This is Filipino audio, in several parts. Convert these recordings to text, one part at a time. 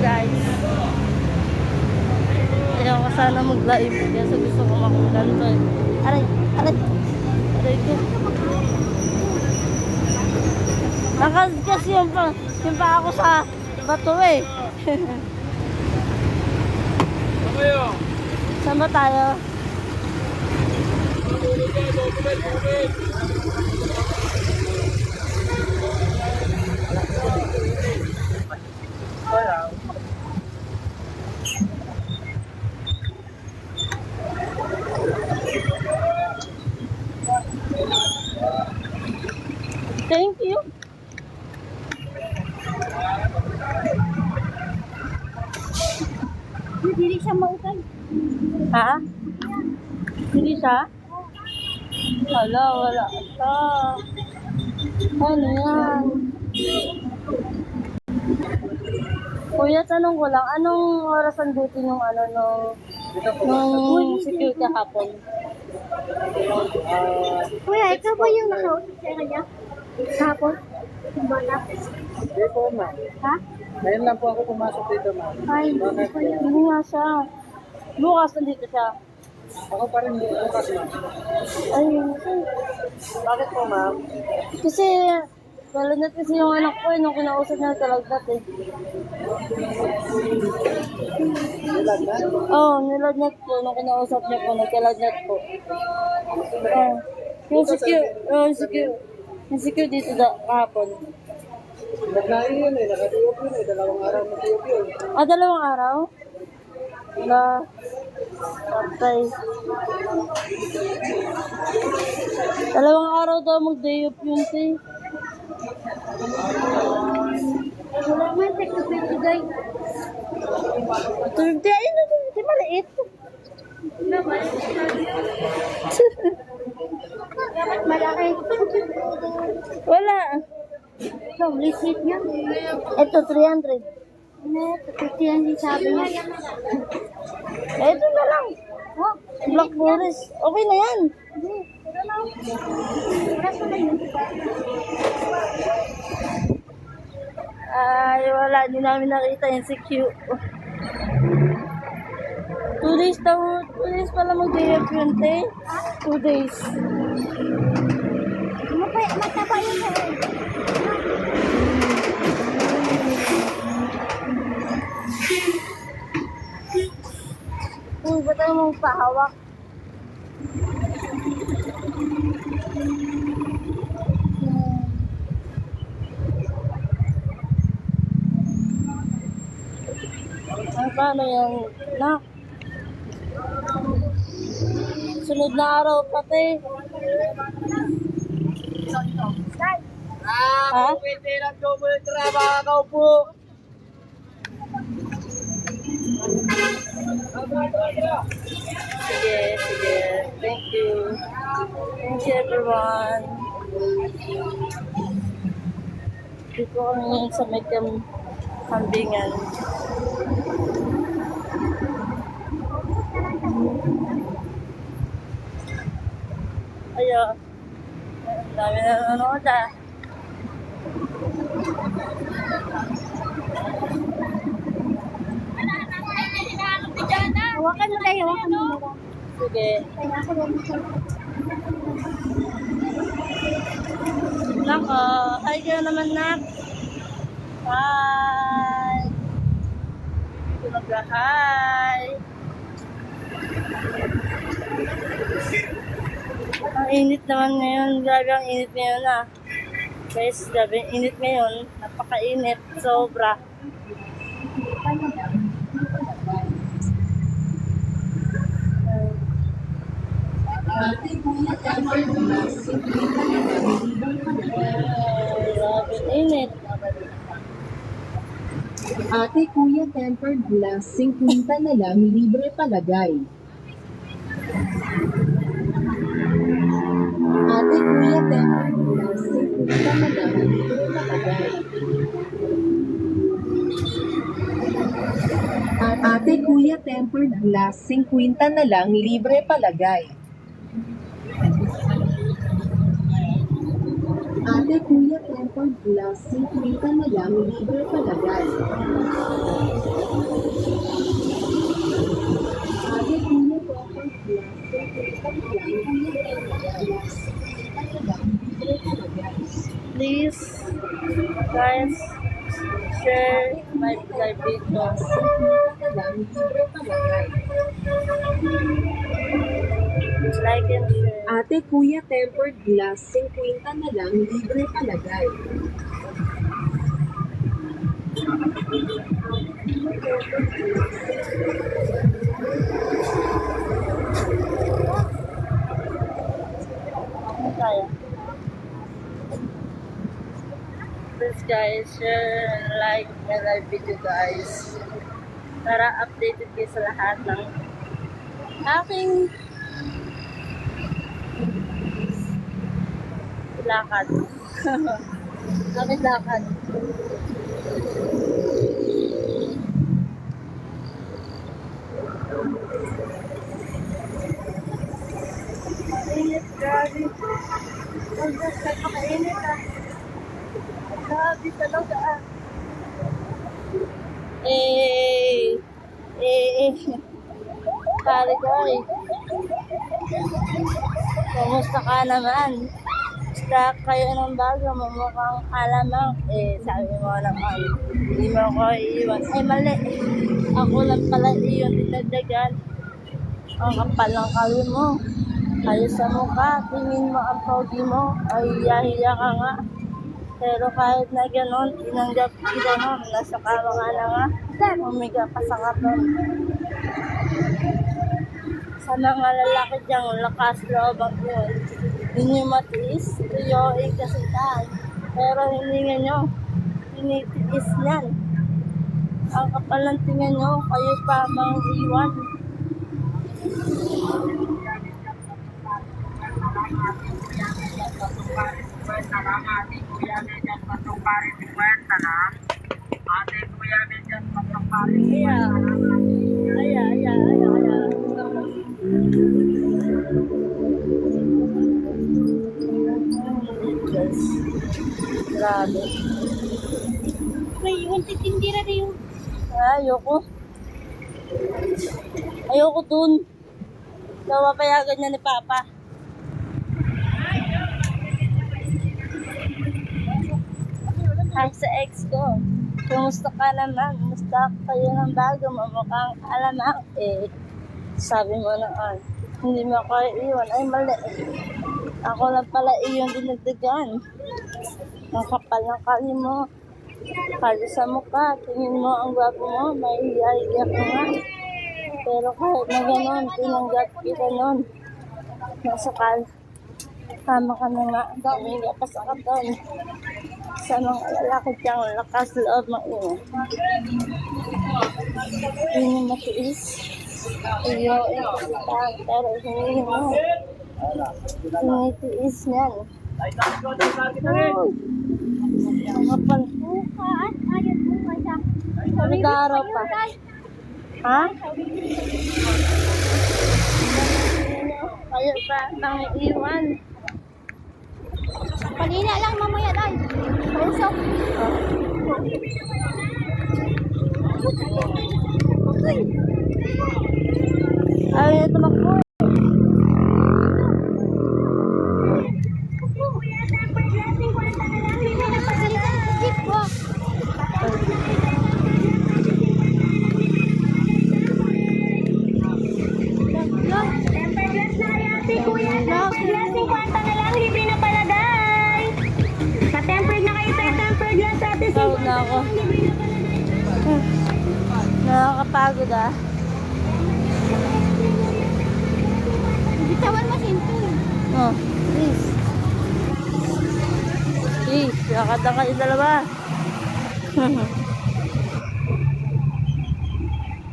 guys. Ayaw ko sana mag-live kasi gusto ko makulanto eh. Aray! Aray! Aray ko. Kasi yung pa ako sa bato eh. Saan ba tayo? Thank you. Hindi siya mautay. Ha? Hindi siya? Wala siya. Ano yan? Kuya, tanong ko lang, anong oras ang duty nung nung security hapon? Kuya, ikaw ba yung nakausap sa kanya? Kahapon? Yung bata? Hindi po, ma'am. Ha? Ngayon lang po ako pumasok dito, ma'am. Ay, Bakit? Hindi nga siya. Bukas nandito siya. Ako pa rin bukas, ma'am. Ay, Bakit po, ma'am? kasi, kalagnat kasi yung anak ko eh, nung kinausap niya kalagnat eh. Ilan na? Oo, nilagnat po, nung kinausap niya po, nagkalagnat po. Yung secure dito kahapon. Naglain yun eh. Nakatiyok yun eh. 2 araw matiyok yun. 2 araw? Patay. 2 araw daw mag-day off yun, te. wala man, check to 20 guys. Tulog di, ayun na, di maliit. Naman. Dapat malaki. Wala. So, receipt niya. Ito, 300. Ano, 50 yan din sabi niya. Ito na lang. Oh, Black Forest. Okay na yan. hindi. Pero lang. Oras na yun. Ay, wala. Hindi namin nakita yung CQ. 2 days daw. 2 days pala mag-day off yun, te. 2 days. Mataba yun sa Uy, ba't tayo mong pahawak? Ay, paano yan? Nak? Sunod na araw pati. Ha? Pwede lang double trabaho po. Sige. Thank you. Thank you, everyone. Dito kami sa may kambingan. Ayan. Ang dami na nanonood ah. hawakan mo tayo, hawakan mo na. Sige. Kaya ako lang siya. Nako. Hi kayo naman, Nak. Hi. Dito mag-hi. Ang init naman ngayon. Grabe ang init ngayon ah. Guys, grabe ang init ngayon. Napaka-init. Sobra. Grabe ang init. Ate Kuya Tempered Glass, 50 na lang, libre palagay. Ate Kuya Tempered Glass, 50 na lang, libre palagay. Ate Kuya Tempered Glass, 50 na lang, libre palagay. Ate Kuya Tempered Glass, 50 na lang, libre palagay. live dito. 50 na lang, libre palagay. Like and share. Ate Kuya Tempered Glass, 50 na lang, libre palagay. Ano tayo? Please guys, share and like my live video guys. Para updated kayo sa lahat ng aking lakad. Aking lakad. Init, grabe. Ang gusto, pakainit ah. Grabe talaga ah. Pare ko eh. Kumusta ka naman? Basta kayo ng bago, mamukhang alamang. Sabi mo naman, hindi mo ako iiwan. Ay, mali. Ako lang pala iyon dinagdagan. Ang kapal ng kali mo. Ayos sa mukha, tingin mo ang pogi mo. Ay, hiya ka nga. Pero kahit na gano'n, tinanggap kita nun. Nasa kama nga na nga. Umiga pa sa katon. Sa mga lalaki diyang lakas loob ang yun. Hindi nyo matiis, tuyoin kasi tayo. Pero hindi nga nyo, tinitiis yan. Ang kapal ng tingin nyo, kayo pa mang iwan. Guys, grabe. May iwan titindira na yung Ayoko. Ayoko dun. Napapayagan niya ni Papa. Hi sa ex ko. Kumusta ka naman? Kumusta kayo ng bago? Mamukhang alamang. Sabi mo na, hindi mo ako iiwan. Ay, mali. Ako lang pala iyong dinagdagan. Ang kapal ng kali mo. Kali sa mukha. Tingin mo ang gwapo mo. May hiya ka nga. Pero kahit na gano'n, tinanggap kita nun. Nasa kama ka na nga. Humiga pa sa katon. Sa mga lalaki diyang lakas loob ng iyo. Hindi matiis. Iyo, pero hindi mo. Tinitiis niyan. Ang kapal. bukas. Ayun, bukas siya. Nag-aaraw pa. Ha? Kayo pa nang iwan. Kanina lang mamaya dahil. Usok. Ayaw niya tumakbo. Jeep ko. Pagod na ako. Nakakapagod ah. Bitawan mo sinto. Oh, please. Please, lakad na kayo dalawa.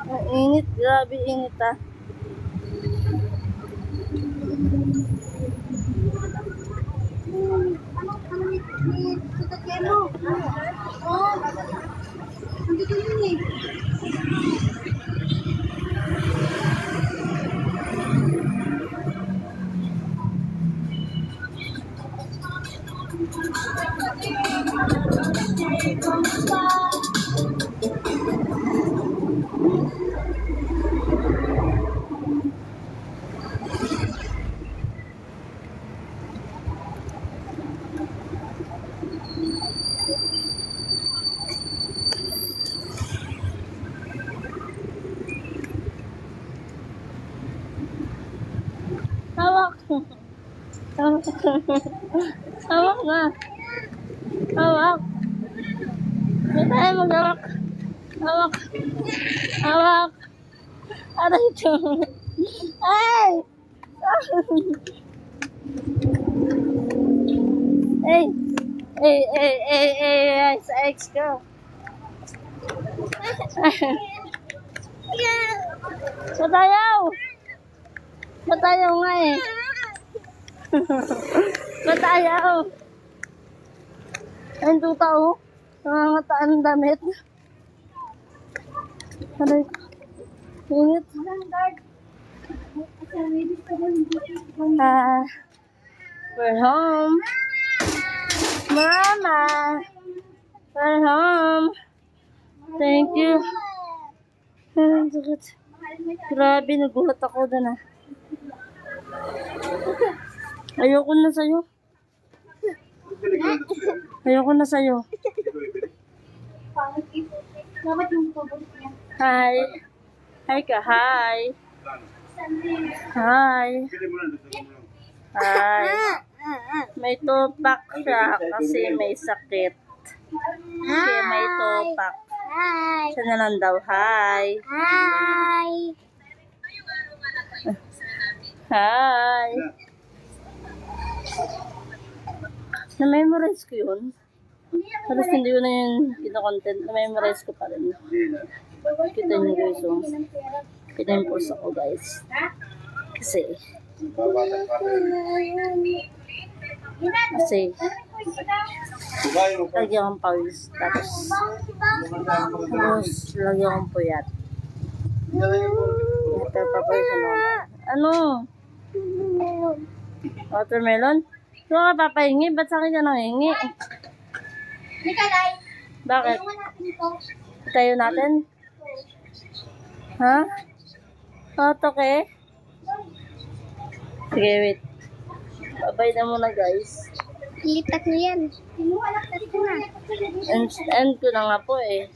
Ang init, grabe init ah. Hindi ko yun eh. Hawak na. Hawak. Hindi tayo mag-hawak. Hawak. Hawak. Aray ito. Ay! Ay! Ay! Sa ex ko. Matayaw! Matayaw nga eh. Matayaw! Ayun tuta oh. Nangangataan ng damit. Aray ko. Init. We're home. Mama! We're home. Thank you. Ang sakit. Grabe, nagulat ako doon ah. Ayoko na sa'yo. Ayoko na sa'yo. Hi. Hi ka, hi. Hi. Hi. May tupak siya kasi may sakit. Kaya may tupak. Hi. Siya na lang daw, hi. Hi. Hi. Na-memorize ko yun. Tapos hindi ko na yun kina-content. Na-memorize ko pa rin. Kita nyo guys, oh. Pina-impulse ako guys. Kasi lagyan akong pawis. Tapos lagyan akong puyat. Ito papawis ano. Ano? Watermelon? Ito ka papahingi? Ba't sa akin ka nanghingi? Nikalay. Bakit? Tulungan natin ito. Tayo natin? Ha? Okay. Sige, wait. Babay na muna guys. Lipat mo yan. Kinuha lang natin na. End ko na nga po eh.